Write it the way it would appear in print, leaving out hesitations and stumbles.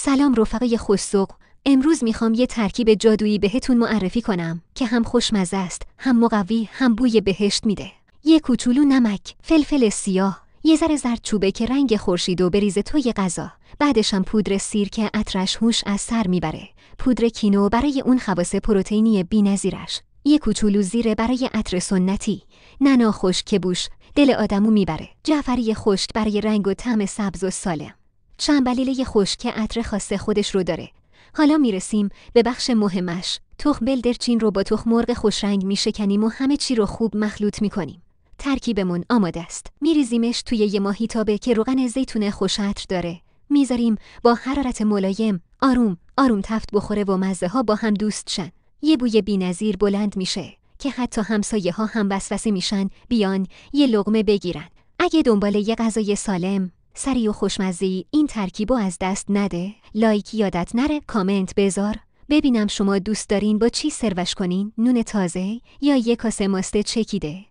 سلام رفقای خوش‌ذوق. امروز میخوام یه ترکیب جادویی بهتون معرفی کنم که هم خوشمزه است، هم مقوی، هم بوی بهشت میده. یه کوچولو نمک، فلفل سیاه، یه ذره زردچوبه که رنگ خورشیدو بریزه توی غذا. بعدش هم پودر سیر که عطرش هوش از سر میبره. پودر کینو برای اون خواص پروتئینی بی‌نظیرش. یه کوچولو زیره برای عطر سنتی. نعنا خشک که بوش دل آدمو میبره. جعفری خشک برای رنگ و طعم سبز و سالم. چنبلیله خشک که عطر خاص خودش رو داره. حالا میرسیم به بخش مهمش. تخم بلدرچین رو با تخم مرغ خوشرنگ میشکنیم و همه چی رو خوب مخلوط میکنیم. ترکیبمون آماده است. میریزیمش توی یه ماهیتابه که روغن زیتون خوش عطر داره. میذاریم با حرارت ملایم آروم تفت بخوره و مزه ها با هم دوست شن. یه بوی بی‌نظیر بلند میشه که حتی همسایه ها هم وسوسه میشن بیان یه لقمه بگیرن. اگه دنبال یه غذای سالم، سریع و خوشمزه‌ای این ترکیبو از دست نده. لایک یادت نره، کامنت بذار ببینم شما دوست دارین با چی سروش کنین؟ نون تازه یا یه کاسه ماست چکیده؟